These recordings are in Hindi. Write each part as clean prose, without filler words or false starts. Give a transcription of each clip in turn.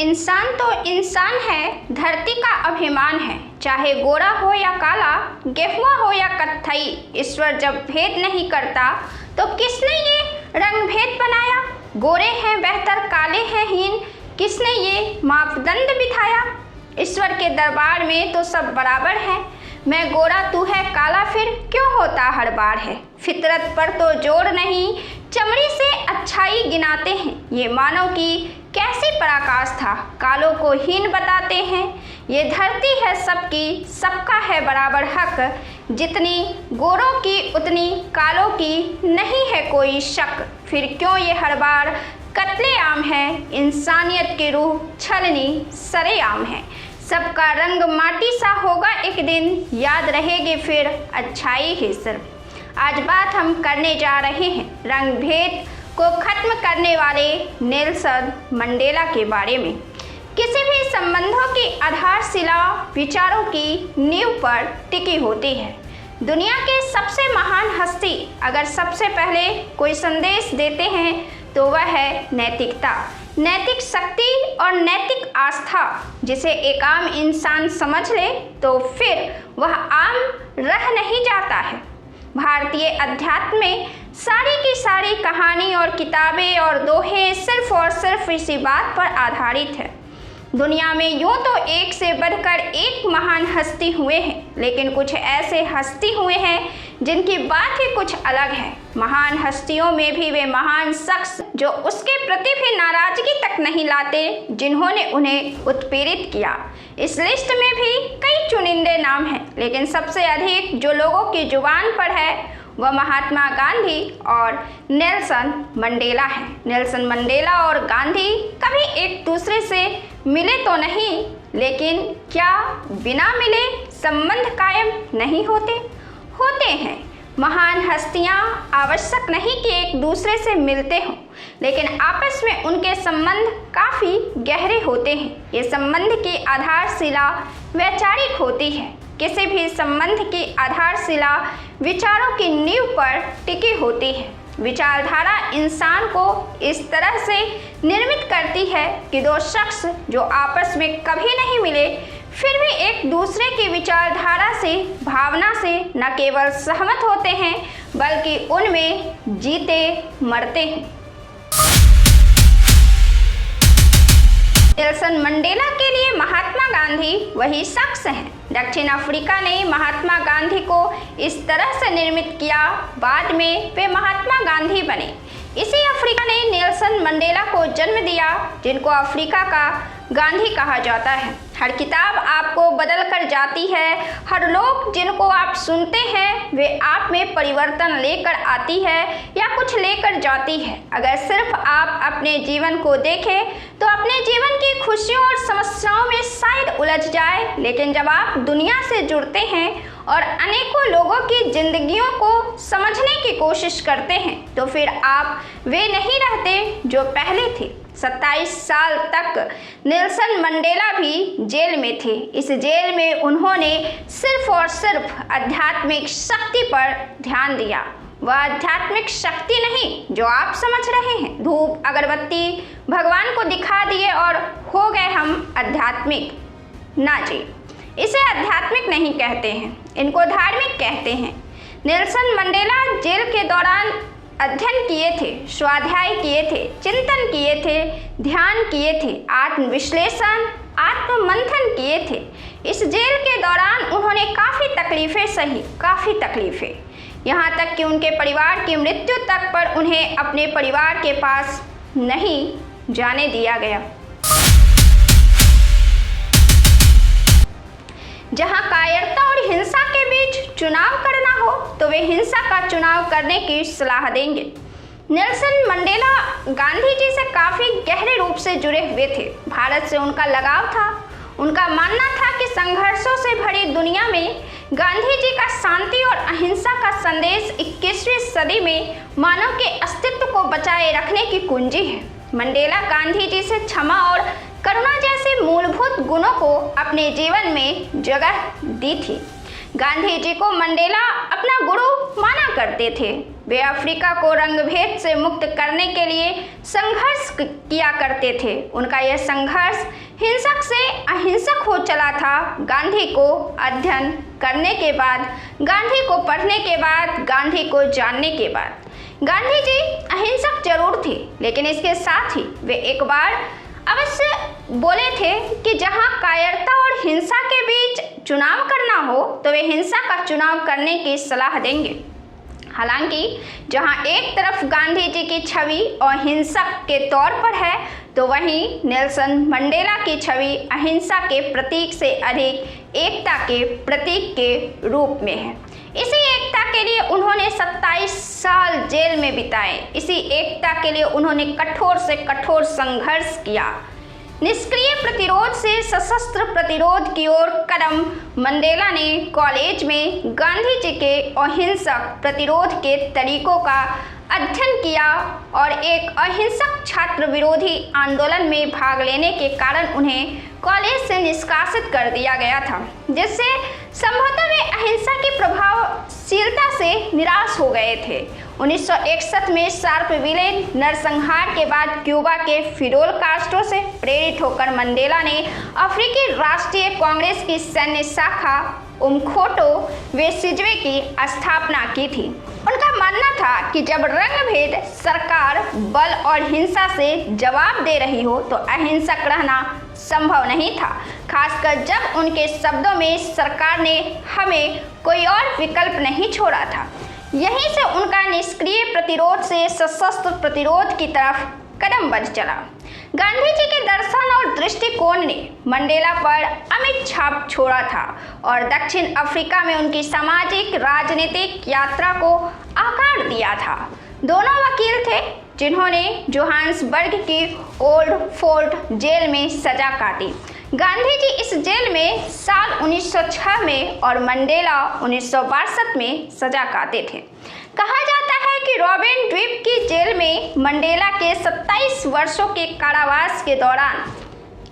इंसान तो इंसान है, धरती का अभिमान है। चाहे गोरा हो या काला, गेहुआ हो या कत्थई, ईश्वर जब भेद नहीं करता तो किसने ये रंग भेद बनाया। गोरे हैं बेहतर, काले हैं हीन, किसने ये मापदंड बिठाया। ईश्वर के दरबार में तो सब बराबर है, मैं गोरा तू है काला, फिर क्यों होता हर बार है। फितरत पर तो जोर नहीं, चमड़ी से अच्छाई गिनाते हैं। ये मानव की कैसी पराकाष्ठा, कालों को हीन बताते हैं। ये धरती है सबकी, सबका है बराबर हक, जितनी गोरों की उतनी कालों की नहीं है कोई शक। फिर क्यों ये हर बार कत्लेआम है, इंसानियत की रूह छलनी सरेआम है। सबका रंग माटी सा होगा एक दिन, याद रहेगी फिर अच्छाई ही सिर्फ। आज बात हम करने जा रहे हैं रंग भेद को खत्म करने वाले नेल्सन मंडेला के बारे में। किसी भी संबंधों की आधारशिला विचारों की नींव पर टिकी होती है। दुनिया के सबसे महान हस्ती अगर सबसे पहले कोई संदेश देते हैं तो वह है नैतिकता, नैतिक शक्ति और नैतिक आस्था। जिसे एक आम इंसान समझ ले तो फिर वह आम रह नहीं जाता है। भारतीय अध्यात्म में सारी की सारी कहानी और किताबें और दोहे सिर्फ और सिर्फ इसी बात पर आधारित है। दुनिया में यूँ तो एक से बढ़कर एक महान हस्ती हुए हैं, लेकिन कुछ ऐसे हस्ती हुए हैं जिनकी बात ही कुछ अलग है। महान हस्तियों में भी वे महान शख्स जो उसके प्रति भी नाराजगी तक नहीं लाते, जिन्होंने उन्हें उत्पीड़ित किया। इस लिस्ट में भी कई चुनिंदे नाम हैं, लेकिन सबसे अधिक जो लोगों की जुबान पर है वह महात्मा गांधी और नेल्सन मंडेला है। नेल्सन मंडेला और गांधी कभी एक दूसरे से मिले तो नहीं, लेकिन क्या बिना मिले संबंध कायम नहीं होते? होते हैं। महान हस्तियां आवश्यक नहीं कि एक दूसरे से मिलते हों, लेकिन आपस में उनके संबंध काफ़ी गहरे होते हैं। ये संबंध की आधारशिला वैचारिक होती है। किसी भी संबंध की आधारशिला विचारों की नींव पर टिकी होती है। विचारधारा इंसान को इस तरह से निर्मित करती है कि दो शख्स जो आपस में कभी नहीं मिले फिर भी एक दूसरे की विचारधारा से, भावना से न केवल सहमत होते हैं बल्कि उनमें जीते मरते हैं। नेल्सन मंडेला के लिए महात्मा गांधी वही शख्स हैं। दक्षिण अफ्रीका ने महात्मा गांधी को इस तरह से निर्मित किया, बाद में वे महात्मा गांधी बने। इसी अफ्रीका ने नेल्सन मंडेला को जन्म दिया, जिनको अफ्रीका का गांधी कहा जाता है। हर किताब आपको बदल कर जाती है, हर लोग जिनको आप सुनते हैं वे आप में परिवर्तन लेकर आती है या कुछ लेकर जाती है। अगर सिर्फ आप अपने जीवन को देखें तो अपने जीवन की खुशियों और समस्याओं में शायद उलझ जाए, लेकिन जब आप दुनिया से जुड़ते हैं और अनेकों लोगों की जिंदगियों को समझने की कोशिश करते हैं तो फिर आप वे नहीं रहते जो पहले थे। 27 साल तक नेल्सन मंडेला भी जेल में थे। इस जेल में उन्होंने सिर्फ और सिर्फ आध्यात्मिक शक्ति पर ध्यान दिया। वह आध्यात्मिक शक्ति नहीं जो आप समझ रहे हैं, धूप अगरबत्ती भगवान को दिखा दिए और हो गए हम आध्यात्मिक। ना जी, इसे आध्यात्मिक नहीं कहते हैं, इनको धार्मिक कहते हैं। नेल्सन मंडेला जेल के दौरान अध्ययन किए थे, स्वाध्याय किए थे, चिंतन किए थे, ध्यान किए थे, आत्मविश्लेषण, आत्ममंथन किए थे। इस जेल के दौरान उन्होंने काफ़ी तकलीफ़ें सही, काफ़ी तकलीफ़ें, यहाँ तक कि उनके परिवार की मृत्यु तक पर उन्हें अपने परिवार के पास नहीं जाने दिया गया। जहाँ कायरता और हिंसा के बीच चुनाव करना हो तो वे हिंसा का चुनाव करने की सलाह देंगे। नेल्सन मंडेला गांधी जी से काफ़ी गहरे रूप से जुड़े हुए थे। भारत से उनका लगाव था। उनका मानना था कि संघर्षों से भरी दुनिया में गांधी जी का शांति और अहिंसा का संदेश 21वीं सदी में मानव के अस्तित्व को बचाए रखने की कुंजी है। मंडेला गांधी जी से क्षमा और करुणा जैसे मूलभूत गुणों को अपने जीवन में जगह दी थी। गांधी जी को मंडेला अपना गुरु माना करते थे। वे अफ्रीका को रंगभेद से मुक्त करने के लिए संघर्ष किया करते थे। उनका यह संघर्ष हिंसक से अहिंसक हो चला था। गांधी को अध्ययन करने के बाद, गांधी को पढ़ने के बाद, गांधी को जानने के बाद, गांधी जी अहिंसक जरूर थे, लेकिन इसके साथ ही वे एक बार अवश्य बोले थे कि जहां कायरता और हिंसा के बीच चुनाव करना हो तो वे हिंसा का चुनाव करने की सलाह देंगे। हालांकि जहां एक तरफ गांधी जी की छवि अहिंसक के तौर पर है, तो वहीं नेल्सन मंडेला की छवि अहिंसा के प्रतीक से अधिक एकता के प्रतीक के रूप में है। इसी एकता के लिए उन्होंने 27 साल जेल में बिताए। इसी एकता के लिए उन्होंने कठोर से कठोर संघर्ष किया। निष्क्रिय प्रतिरोध से सशस्त्र प्रतिरोध की ओर कदम मंडेला ने कॉलेज में गांधी जी के अहिंसक प्रतिरोध के तरीकों का अध्ययन किया और एक अहिंसक छात्र विरोधी आंदोलन में भाग लेने के कारण उन्हें कॉलेज से निष्कासित कर दिया गया था, जिससे संभवतः वे अहिंसा की प्रभावशीलता से निराश हो गए थे। 1961 में शार्पविले नरसंहार के बाद क्यूबा के फिडेल कास्ट्रो से प्रेरित होकर मंडेला ने अफ्रीकी राष्ट्रीय कांग्रेस की सैन्य शाखा उमखोटो वेसिजवे की स्थापना की थी। उनका मानना था कि जब रंगभेद सरकार बल और हिंसा से जवाब दे रही हो तो अहिंसक रहना संभव नहीं था, खासकर जब उनके शब्दों में सरकार ने हमें कोई और विकल्प नहीं छोड़ा था। यहीं से उनका निष्क्रिय प्रतिरोध से सशस्त्र प्रतिरोध की तरफ कदम बढ़ चला। गांधी जी के दर्शन और दृष्टिकोण ने मंडेला पर अमिट छाप छोड़ा था और दक्षिण अफ्रीका में उनकी सामाजिक राजनीतिक यात्रा को आकार दिया था। दोनों वकील थे जिन्होंने जोहान्सबर्ग की ओल्ड फोर्ट जेल में सजा काटी। गांधी जी इस जेल में साल 1906 में और मंडेला 1962 में सजा काटे थे। कहा जाता है कि रॉबिन द्वीप की जेल में मंडेला के 27 वर्षों के कारावास के दौरान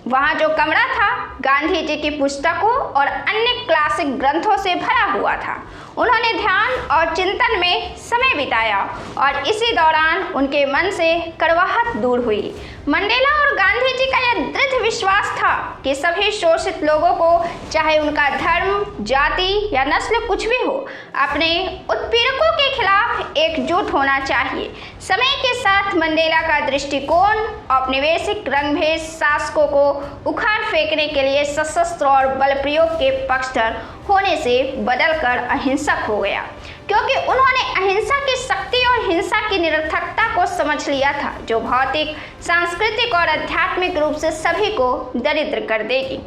वहां जो कमरा था गांधी जी की पुस्तकों और अन्य क्लासिक ग्रंथों से भरा हुआ था। उन्होंने ध्यान और चिंतन में समय बिताया और इसी दौरान उनके मन से कड़वाहट दूर हुई। मंडेला और गांधी जी का यह दृढ़ विश्वास था कि सभी शोषित लोगों को, चाहे उनका धर्म, जाति या नस्ल कुछ भी हो, अपने उत्पीड़कों के खिलाफ एकजुट होना चाहिए। समय के साथ मंडेला का दृष्टिकोण औपनिवेशिक रंगभेद शासकों को उखाड़ फेंकने के लिए सशस्त्र और बल प्रयोग के पक्षधर होने से बदलकर अहिंसक हो गया, क्योंकि उन्होंने अहिंसा की शक्ति और हिंसा की निरर्थकता को समझ लिया था, जो भौतिक, सांस्कृतिक और आध्यात्मिक रूप से सभी को दरिद्र कर देगी।